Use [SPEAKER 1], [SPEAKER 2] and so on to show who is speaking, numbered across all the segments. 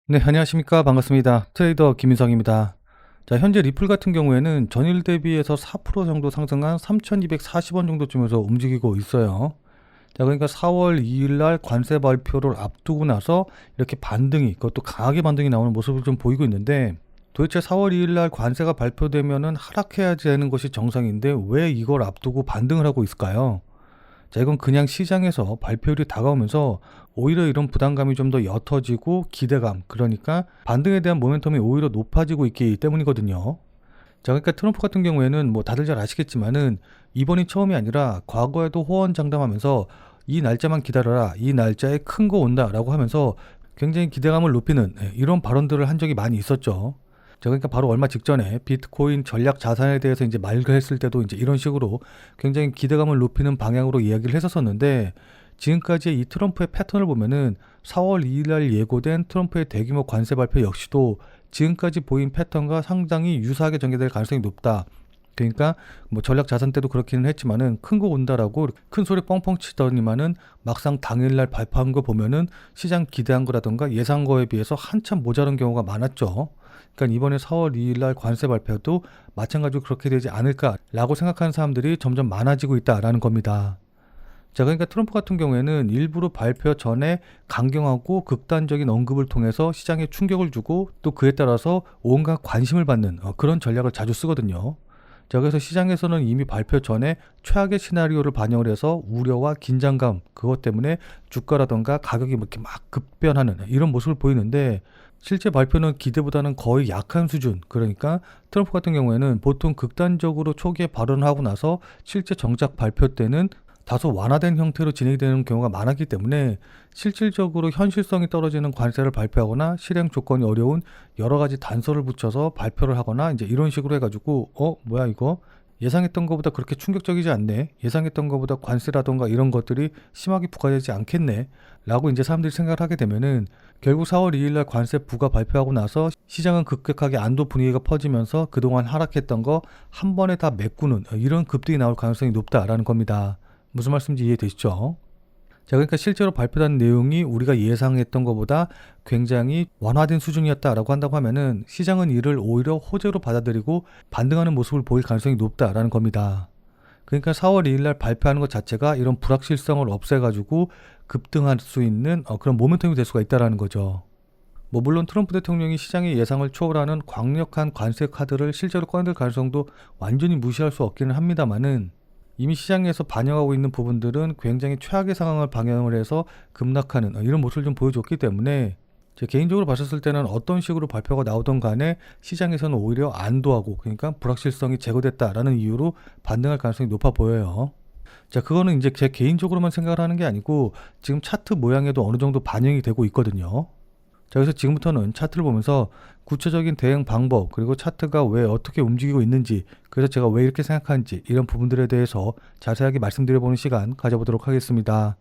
[SPEAKER 1] 네, 안녕하십니까. 반갑습니다. 트레이더 김인성입니다. 자, 현재 리플 같은 경우에는 전일 대비해서 4% 정도 상승한 3,240원 정도쯤에서 움직이고 있어요. 자, 그러니까 4월 2일 날 관세 발표를 앞두고 나서 이렇게 반등이, 그것도 강하게 반등이 나오는 모습을 좀 보이고 있는데, 도대체 4월 2일 날 관세가 발표되면은 하락해야 되는 것이 정상인데 왜 이걸 앞두고 반등을 하고 있을까요? 자, 이건 그냥 시장에서 발표일이 다가오면서 오히려 이런 부담감이 좀 더 옅어지고 기대감, 그러니까 반등에 대한 모멘텀이 오히려 높아지고 있기 때문이거든요. 자, 그러니까 트럼프 같은 경우에는 뭐 다들 잘 아시겠지만은 이번이 처음이 아니라 과거에도 호언장담하면서 이 날짜만 기다려라, 이 날짜에 큰 거 온다라고 하면서 굉장히 기대감을 높이는 이런 발언들을 한 적이 많이 있었죠. 자, 그러니까 바로 얼마 직전에 비트코인 전략 자산에 대해서 이제 말을 했을 때도 이제 이런 식으로 굉장히 기대감을 높이는 방향으로 이야기를 했었었는데, 지금까지의 이 트럼프의 패턴을 보면은 4월 2일 날 예고된 트럼프의 대규모 관세 발표 역시도 지금까지 보인 패턴과 상당히 유사하게 전개될 가능성이 높다. 그러니까 뭐 전략 자산 때도 그렇기는 했지만은 큰 거 온다라고 큰 소리 뻥뻥 치더니만은 막상 당일날 발표한 거 보면은 시장 기대한 거라던가 예상 거에 비해서 한참 모자란 경우가 많았죠. 그러니까 이번에 4월 2일 날 관세 발표도 마찬가지로 그렇게 되지 않을까라고 생각하는 사람들이 점점 많아지고 있다라는 겁니다. 자, 그러니까 트럼프 같은 경우에는 일부러 발표 전에 강경하고 극단적인 언급을 통해서 시장에 충격을 주고 또 그에 따라서 온갖 관심을 받는 그런 전략을 자주 쓰거든요. 자, 그래서 시장에서는 이미 발표 전에 최악의 시나리오를 반영을 해서 우려와 긴장감, 그것 때문에 주가라던가 가격이 이렇게 막 급변하는 이런 모습을 보이는데, 실제 발표는 기대보다는 거의 약한 수준. 그러니까 트럼프 같은 경우에는 보통 극단적으로 초기에 발언을 하고 나서 실제 정작 발표 때는 다소 완화된 형태로 진행이 되는 경우가 많았기 때문에 실질적으로 현실성이 떨어지는 관세를 발표하거나 실행 조건이 어려운 여러 가지 단서를 붙여서 발표를 하거나 이제 이런 식으로 해가지고 뭐야 이거 예상했던 것보다 그렇게 충격적이지 않네, 예상했던 것보다 관세라던가 이런 것들이 심하게 부과되지 않겠네 라고 이제 사람들이 생각을 하게 되면은 결국 4월 2일 날 관세 부과 발표하고 나서 시장은 급격하게 안도 분위기가 퍼지면서 그동안 하락했던 거 한 번에 다 메꾸는 이런 급등이 나올 가능성이 높다라는 겁니다. 무슨 말씀인지 이해되시죠? 자, 그러니까 실제로 발표된 내용이 우리가 예상했던 것보다 굉장히 완화된 수준이었다라고 한다고 하면은 시장은 이를 오히려 호재로 받아들이고 반등하는 모습을 보일 가능성이 높다라는 겁니다. 그러니까 4월 2일 날 발표하는 것 자체가 이런 불확실성을 없애가지고 급등할 수 있는 그런 모멘텀이 될 수가 있다라는 거죠. 뭐 물론 트럼프 대통령이 시장의 예상을 초월하는 강력한 관세 카드를 실제로 꺼낼 가능성도 완전히 무시할 수 없기는 합니다만은, 이미 시장에서 반영하고 있는 부분들은 굉장히 최악의 상황을 방영을 해서 급락하는 이런 모습을 좀 보여줬기 때문에 제 개인적으로 봤었을 때는 어떤 식으로 발표가 나오던 간에 시장에서는 오히려 안도하고, 그러니까 불확실성이 제거됐다라는 이유로 반등할 가능성이 높아 보여요. 자, 그거는 이제 제 개인적으로만 생각을 하는 게 아니고 지금 차트 모양에도 어느 정도 반영이 되고 있거든요. 자, 그래서 지금부터는 차트를 보면서 구체적인 대응 방법, 그리고 차트가 왜 어떻게 움직이고 있는지, 그래서 제가 왜 이렇게 생각하는지 이런 부분들에 대해서 자세하게 말씀드려보는 시간 가져보도록 하겠습니다.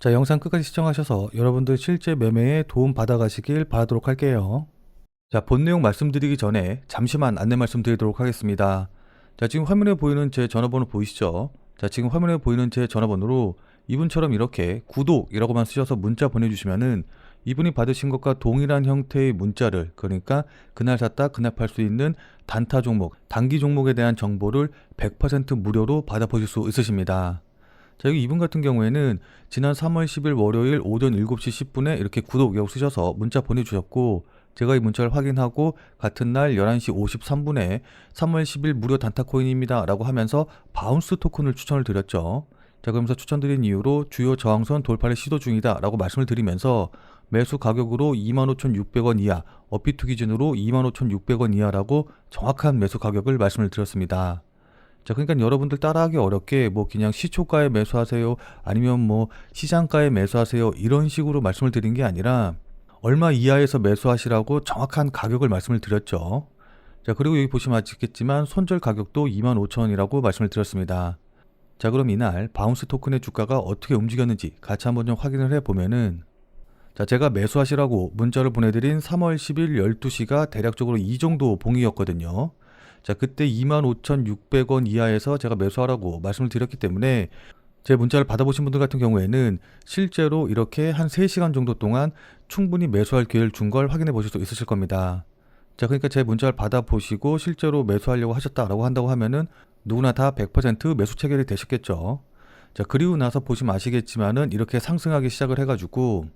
[SPEAKER 1] 자, 영상 끝까지 시청하셔서 여러분들 실제 매매에 도움 받아가시길 바라도록 할게요. 자, 본 내용 말씀드리기 전에 잠시만 안내 말씀드리도록 하겠습니다. 자, 지금 화면에 보이는 제 전화번호 보이시죠? 자, 지금 화면에 보이는 제 전화번호로 이분처럼 이렇게 구독이라고만 쓰셔서 문자 보내주시면은 이분이 받으신 것과 동일한 형태의 문자를, 그러니까 그날 샀다 그날 팔 수 있는 단타 종목, 단기 종목에 대한 정보를 100% 무료로 받아보실 수 있으십니다. 자, 여기 이분 같은 경우에는 지난 3월 10일 월요일 오전 7시 10분에 이렇게 구독이라고 쓰셔서 문자 보내주셨고, 제가 이 문자를 확인하고 같은 날 11시 53분에 3월 10일 무료 단타 코인입니다 라고 하면서 바운스 토큰을 추천을 드렸죠. 자, 그러면서 추천드린 이유로 주요 저항선 돌파를 시도 중이다 라고 말씀을 드리면서 매수 가격으로 25,600원 이하, 업비트 기준으로 25,600원 이하라고 정확한 매수 가격을 말씀을 드렸습니다. 자, 그러니까 여러분들 따라하기 어렵게 뭐 그냥 시초가에 매수하세요, 아니면 뭐 시장가에 매수하세요 이런 식으로 말씀을 드린 게 아니라 얼마 이하에서 매수하시라고 정확한 가격을 말씀을 드렸죠. 자, 그리고 여기 보시면 아시겠지만 손절 가격도 25,000원이라고 말씀을 드렸습니다. 자, 그럼 이날 바운스 토큰의 주가가 어떻게 움직였는지 같이 한번 좀 확인을 해보면은, 자, 제가 매수하시라고 문자를 보내드린 3월 10일 12시가 대략적으로 이 정도 봉이었거든요. 자, 그때 25,600원 이하에서 제가 매수하라고 말씀을 드렸기 때문에 제 문자를 받아보신 분들 같은 경우에는 실제로 이렇게 한 3시간 정도 동안 충분히 매수할 기회를 준 걸 확인해 보실 수 있으실 겁니다. 자, 그러니까 제 문자를 받아보시고 실제로 매수하려고 하셨다라고 한다고 하면은 누구나 다 100% 매수 체결이 되셨겠죠. 자, 그리고 나서 보시면 아시겠지만은 이렇게 상승하기 시작을 해가지고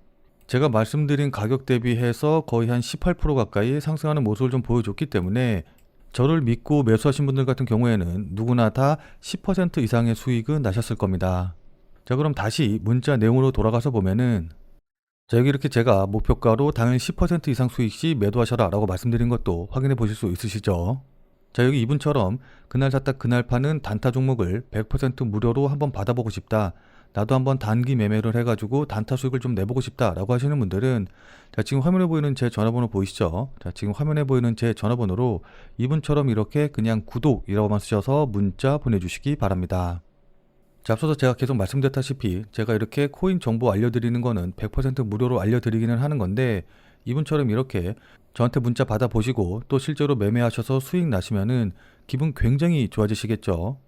[SPEAKER 1] 제가 말씀드린 가격 대비해서 거의 한 18% 가까이 상승하는 모습을 좀 보여줬기 때문에 저를 믿고 매수하신 분들 같은 경우에는 누구나 다 10% 이상의 수익은 나셨을 겁니다. 자, 그럼 다시 문자 내용으로 돌아가서 보면은 자, 여기 이렇게 제가 목표가로 당일 10% 이상 수익 시 매도하셔라 라고 말씀드린 것도 확인해 보실 수 있으시죠. 자, 여기 이분처럼 그날 샀다 그날 파는 단타 종목을 100% 무료로 한번 받아보고 싶다, 나도 한번 단기 매매를 해가지고 단타 수익을 좀 내보고 싶다 라고 하시는 분들은 자, 지금 화면에 보이는 제 전화번호 보이시죠? 자, 지금 화면에 보이는 제 전화번호로 이분처럼 이렇게 그냥 구독이라고만 쓰셔서 문자 보내주시기 바랍니다. 자, 앞서서 제가 계속 말씀드렸다시피 제가 이렇게 코인 정보 알려드리는 거는 100% 무료로 알려드리기는 하는 건데 이분처럼 이렇게 저한테 문자 받아보시고 또 실제로 매매하셔서 수익 나시면은 기분 굉장히 좋아지시겠죠.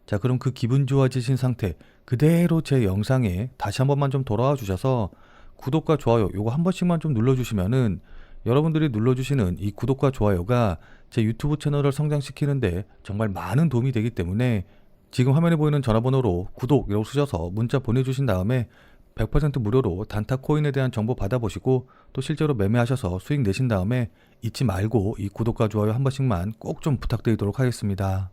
[SPEAKER 1] 자, 그럼 그 기분 좋아지신 상태 그대로 제 영상에 다시 한 번만 좀 돌아와 주셔서 구독과 좋아요 요거 한 번씩만 좀 눌러주시면은 여러분들이 눌러주시는 이 구독과 좋아요가 제 유튜브 채널을 성장시키는데 정말 많은 도움이 되기 때문에 지금 화면에 보이는 전화번호로 구독이라고 쓰셔서 문자 보내주신 다음에 100% 무료로 단타 코인에 대한 정보 받아보시고 또 실제로 매매하셔서 수익 내신 다음에 잊지 말고 이 구독과 좋아요 한 번씩만 꼭 좀 부탁드리도록 하겠습니다.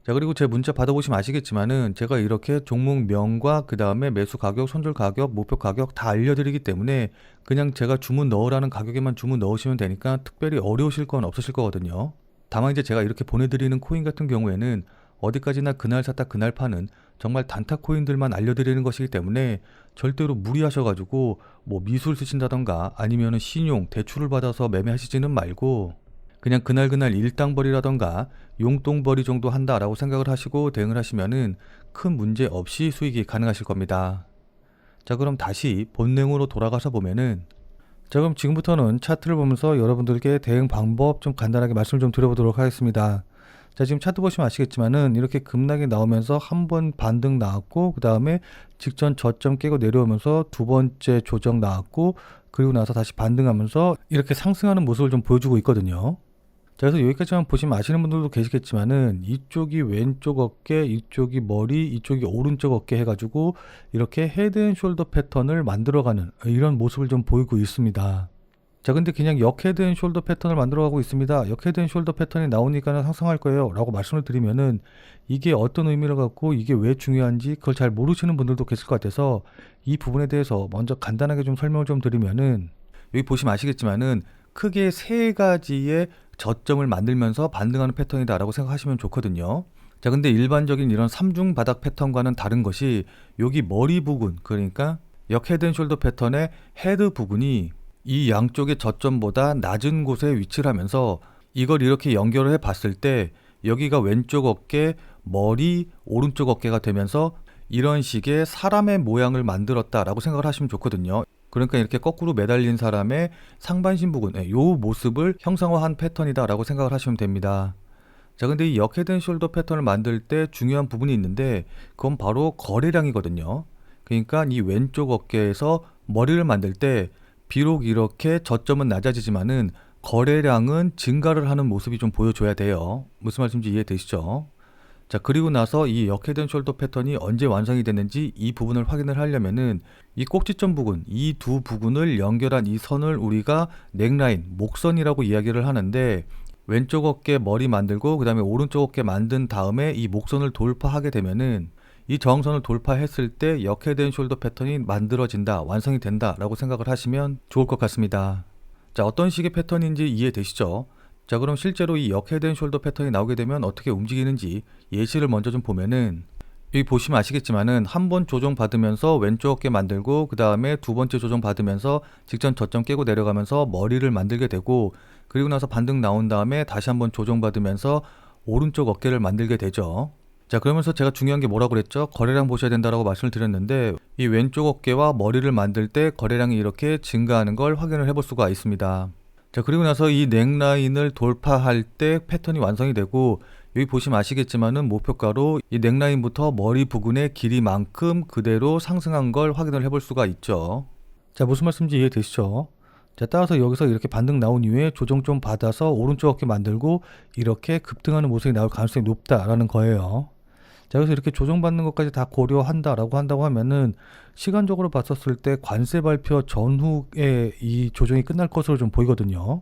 [SPEAKER 1] 자, 그리고 제 문자 받아보시면 아시겠지만은 제가 이렇게 종목명과 그 다음에 매수 가격, 손절 가격, 목표 가격 다 알려드리기 때문에 그냥 제가 주문 넣으라는 가격에만 주문 넣으시면 되니까 특별히 어려우실 건 없으실 거거든요. 다만 이제 제가 이렇게 보내드리는 코인 같은 경우에는 어디까지나 그날 샀다 그날 파는 정말 단타 코인들만 알려드리는 것이기 때문에 절대로 무리하셔가지고 뭐 미술 쓰신다던가 아니면은 신용, 대출을 받아서 매매하시지는 말고 그냥 그날 일당벌이라던가 용돈벌이 정도 한다라고 생각을 하시고 대응을 하시면은 큰 문제 없이 수익이 가능하실 겁니다. 자, 그럼 다시 본 내용으로 돌아가서 보면은 자, 그럼 지금부터는 차트를 보면서 여러분들께 대응 방법 좀 간단하게 말씀을 좀 드려보도록 하겠습니다. 자, 지금 차트 보시면 아시겠지만은 이렇게 급락이 나오면서 한 번 반등 나왔고 그 다음에 직전 저점 깨고 내려오면서 두 번째 조정 나왔고 그리고 나서 다시 반등하면서 이렇게 상승하는 모습을 좀 보여주고 있거든요. 자, 그래서 여기까지만 보시면 아시는 분들도 계시겠지만은 이쪽이 왼쪽 어깨, 이쪽이 머리, 이쪽이 오른쪽 어깨 해가지고 이렇게 헤드앤숄더 패턴을 만들어가는 이런 모습을 좀 보이고 있습니다. 자, 근데 그냥 역 헤드앤숄더 패턴을 만들어가고 있습니다, 역 헤드앤숄더 패턴이 나오니까는 상승할 거예요 라고 말씀을 드리면은 이게 어떤 의미를 갖고 이게 왜 중요한지 그걸 잘 모르시는 분들도 계실 것 같아서 이 부분에 대해서 먼저 간단하게 좀 설명을 좀 드리면은 여기 보시면 아시겠지만은 크게 세 가지의 저점을 만들면서 반등하는 패턴이다 라고 생각하시면 좋거든요. 자, 근데 일반적인 이런 삼중 바닥 패턴과는 다른 것이 여기 머리 부분, 그러니까 역 헤드앤숄더 패턴의 헤드 부분이 이 양쪽의 저점보다 낮은 곳에 위치를 하면서 이걸 이렇게 연결을 해 봤을 때 여기가 왼쪽 어깨, 머리, 오른쪽 어깨가 되면서 이런 식의 사람의 모양을 만들었다라고 생각을 하시면 좋거든요. 그러니까 이렇게 거꾸로 매달린 사람의 상반신 부분, 이 모습을 형상화한 패턴이다라고 생각을 하시면 됩니다. 자, 근데 이 역 헤드앤숄더 패턴을 만들 때 중요한 부분이 있는데 그건 바로 거래량이거든요. 그러니까 이 왼쪽 어깨에서 머리를 만들 때 비록 이렇게 저점은 낮아지지만은 거래량은 증가를 하는 모습이 좀 보여줘야 돼요. 무슨 말씀인지 이해되시죠? 자, 그리고 나서 이 역 헤드앤숄더 패턴이 언제 완성이 됐는지 이 부분을 확인을 하려면은 이 꼭지점 부분, 이 두 부분을 연결한 이 선을 우리가 넥라인, 목선이라고 이야기를 하는데 왼쪽 어깨 머리 만들고 그 다음에 오른쪽 어깨 만든 다음에 이 목선을 돌파하게 되면은 이 저항선을 돌파했을 때 역 헤드앤숄더 패턴이 만들어진다, 완성이 된다 라고 생각을 하시면 좋을 것 같습니다. 자, 어떤 식의 패턴인지 이해되시죠? 자, 그럼 실제로 이 역 헤드앤숄더 패턴이 나오게 되면 어떻게 움직이는지 예시를 먼저 좀 보면은 여기 보시면 아시겠지만은 한 번 조정 받으면서 왼쪽 어깨 만들고 그 다음에 두 번째 조정 받으면서 직전 저점 깨고 내려가면서 머리를 만들게 되고 그리고 나서 반등 나온 다음에 다시 한번 조정 받으면서 오른쪽 어깨를 만들게 되죠. 자, 그러면서 제가 중요한 게 뭐라고 그랬죠? 거래량 보셔야 된다라고 말씀을 드렸는데 이 왼쪽 어깨와 머리를 만들 때 거래량이 이렇게 증가하는 걸 확인을 해볼 수가 있습니다. 자, 그리고 나서 이 넥라인을 돌파할 때 패턴이 완성이 되고 여기 보시면 아시겠지만은 목표가로 이 넥라인부터 머리 부근의 길이만큼 그대로 상승한 걸 확인을 해볼 수가 있죠. 자, 무슨 말씀인지 이해되시죠? 자, 따라서 여기서 이렇게 반등 나온 이후에 조정 좀 받아서 오른쪽 어깨 만들고 이렇게 급등하는 모습이 나올 가능성이 높다라는 거예요. 자, 그래서 이렇게 조정받는 것까지 다 고려한다라고 한다고 하면은 시간적으로 봤었을 때 관세 발표 전후에 이 조정이 끝날 것으로 좀 보이거든요.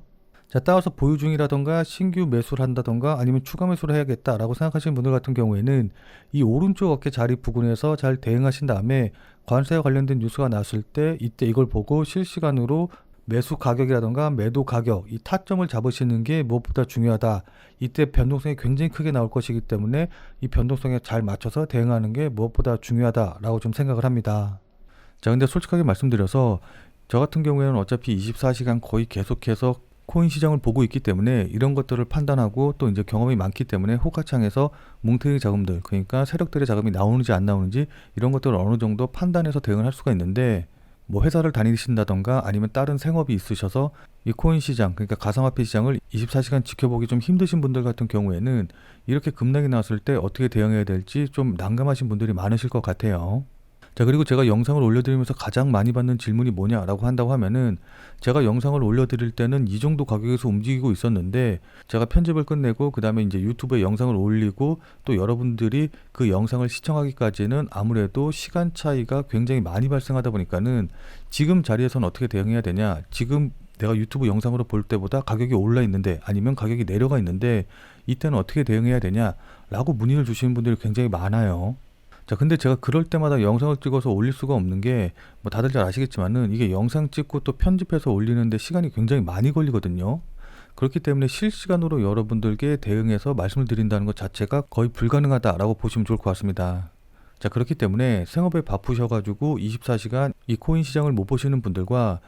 [SPEAKER 1] 자, 따라서 보유 중이라던가 신규 매수를 한다던가 아니면 추가 매수를 해야겠다라고 생각하시는 분들 같은 경우에는 이 오른쪽 어깨 자리 부근에서 잘 대응하신 다음에 관세와 관련된 뉴스가 나왔을 때 이때 이걸 보고 실시간으로 매수 가격이라던가 매도 가격, 이 타점을 잡으시는 게 무엇보다 중요하다. 이때 변동성이 굉장히 크게 나올 것이기 때문에 이 변동성에 잘 맞춰서 대응하는 게 무엇보다 중요하다라고 좀 생각을 합니다. 자, 근데 솔직하게 말씀드려서 저 같은 경우에는 어차피 24시간 거의 계속해서 코인 시장을 보고 있기 때문에 이런 것들을 판단하고 또 이제 경험이 많기 때문에 호가창에서 뭉태기 자금들, 그러니까 세력들의 자금이 나오는지 안 나오는지 이런 것들을 어느 정도 판단해서 대응을 할 수가 있는데, 뭐 회사를 다니신다던가 아니면 다른 생업이 있으셔서 이 코인 시장, 그러니까 가상화폐 시장을 24시간 지켜보기 좀 힘드신 분들 같은 경우에는 이렇게 급락이 나왔을 때 어떻게 대응해야 될지 좀 난감하신 분들이 많으실 것 같아요. 자, 그리고 제가 영상을 올려드리면서 가장 많이 받는 질문이 뭐냐라고 한다고 하면은, 제가 영상을 올려드릴 때는 이 정도 가격에서 움직이고 있었는데 제가 편집을 끝내고 그 다음에 이제 유튜브에 영상을 올리고 또 여러분들이 그 영상을 시청하기까지는 아무래도 시간 차이가 굉장히 많이 발생하다 보니까는 지금 자리에서는 어떻게 대응해야 되냐, 지금 내가 유튜브 영상으로 볼 때보다 가격이 올라 있는데 아니면 가격이 내려가 있는데 이때는 어떻게 대응해야 되냐 라고 문의를 주시는 분들이 굉장히 많아요. 자, 근데 제가 그럴 때마다 영상을 찍어서 올릴 수가 없는 게, 뭐 다들 잘 아시겠지만은 이게 영상 찍고 또 편집해서 올리는데 시간이 굉장히 많이 걸리거든요. 그렇기 때문에 실시간으로 여러분들께 대응해서 말씀을 드린다는 것 자체가 거의 불가능하다라고 보시면 좋을 것 같습니다. 자, 그렇기 때문에 생업에 바쁘셔가지고 24시간 이 코인 시장을 못 보시는 분들과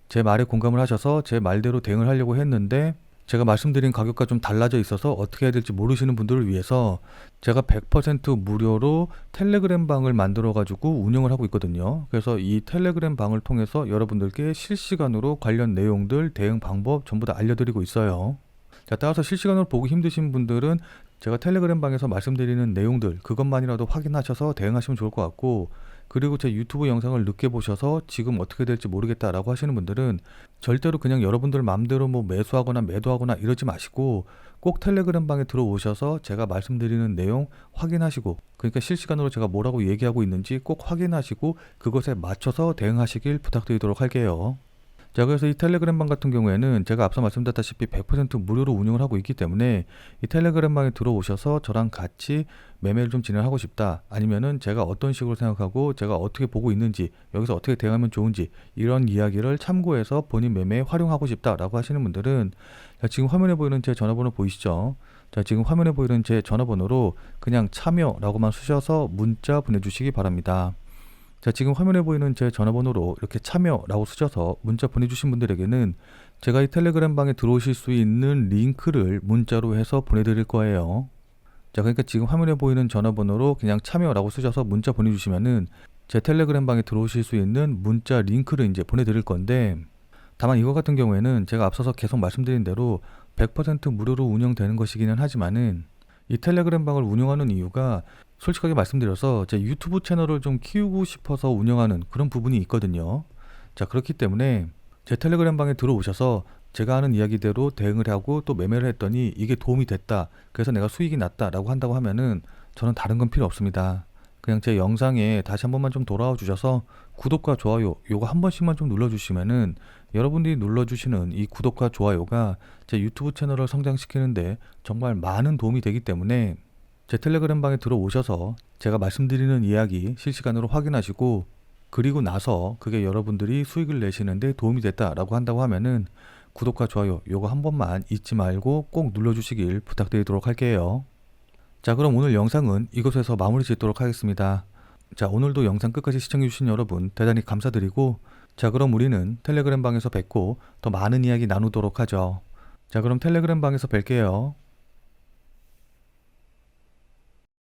[SPEAKER 1] 제 말에 공감을 하셔서 제 말대로 대응을 하려고 했는데 제가 말씀드린 가격과 좀 달라져 있어서 어떻게 해야 될지 모르시는 분들을 위해서 제가 100% 무료로 텔레그램 방을 만들어 가지고 운영을 하고 있거든요. 그래서 이 텔레그램 방을 통해서 여러분들께 실시간으로 관련 내용들, 대응 방법 전부 다 알려드리고 있어요. 자, 따라서 실시간으로 보기 힘드신 분들은 제가 텔레그램 방에서 말씀드리는 내용들 그것만이라도 확인하셔서 대응하시면 좋을 것 같고, 그리고 제 유튜브 영상을 늦게 보셔서 지금 어떻게 될지 모르겠다라고 하시는 분들은 절대로 그냥 여러분들 마음대로 뭐 매수하거나 매도하거나 이러지 마시고 꼭 텔레그램 방에 들어오셔서 제가 말씀드리는 내용 확인하시고, 그러니까 실시간으로 제가 뭐라고 얘기하고 있는지 꼭 확인하시고 그것에 맞춰서 대응하시길 부탁드리도록 할게요. 자, 그래서 이 텔레그램 방 같은 경우에는 제가 앞서 말씀드렸다시피 100% 무료로 운영을 하고 있기 때문에 이 텔레그램 방에 들어오셔서 저랑 같이 매매를 좀 진행하고 싶다, 아니면은 제가 어떤 식으로 생각하고 제가 어떻게 보고 있는지, 여기서 어떻게 대응하면 좋은지 이런 이야기를 참고해서 본인 매매에 활용하고 싶다라고 하시는 분들은, 자, 지금 화면에 보이는 제 전화번호 보이시죠? 자, 지금 화면에 보이는 제 전화번호로 그냥 참여라고만 쓰셔서 문자 보내주시기 바랍니다. 자, 지금 화면에 보이는 제 전화번호로 이렇게 참여라고 쓰셔서 문자 보내주신 분들에게는 제가 이 텔레그램 방에 들어오실 수 있는 링크를 문자로 해서 보내드릴 거예요. 자, 그러니까 지금 화면에 보이는 전화번호로 그냥 참여라고 쓰셔서 문자 보내주시면은 제 텔레그램 방에 들어오실 수 있는 문자 링크를 이제 보내드릴 건데, 다만 이거 같은 경우에는 제가 앞서서 계속 말씀드린 대로 100% 무료로 운영되는 것이기는 하지만은 이 텔레그램 방을 운영하는 이유가 솔직하게 말씀드려서 제 유튜브 채널을 좀 키우고 싶어서 운영하는 그런 부분이 있거든요. 자, 그렇기 때문에 제 텔레그램 방에 들어오셔서 제가 하는 이야기대로 대응을 하고 또 매매를 했더니 이게 도움이 됐다, 그래서 내가 수익이 났다라고 한다고 하면은 저는 다른 건 필요 없습니다. 그냥 제 영상에 다시 한 번만 좀 돌아와 주셔서 구독과 좋아요 요거 한 번씩만 좀 눌러주시면은, 여러분들이 눌러주시는 이 구독과 좋아요가 제 유튜브 채널을 성장시키는데 정말 많은 도움이 되기 때문에 제 텔레그램 방에 들어오셔서 제가 말씀드리는 이야기 실시간으로 확인하시고, 그리고 나서 그게 여러분들이 수익을 내시는데 도움이 됐다라고 한다고 하면은 구독과 좋아요 요거 한 번만 잊지 말고 꼭 눌러주시길 부탁드리도록 할게요. 자, 그럼 오늘 영상은 이곳에서 마무리 짓도록 하겠습니다. 자, 오늘도 영상 끝까지 시청해주신 여러분 대단히 감사드리고, 자, 그럼 우리는 텔레그램 방에서 뵙고 더 많은 이야기 나누도록 하죠. 자, 그럼 텔레그램 방에서 뵐게요.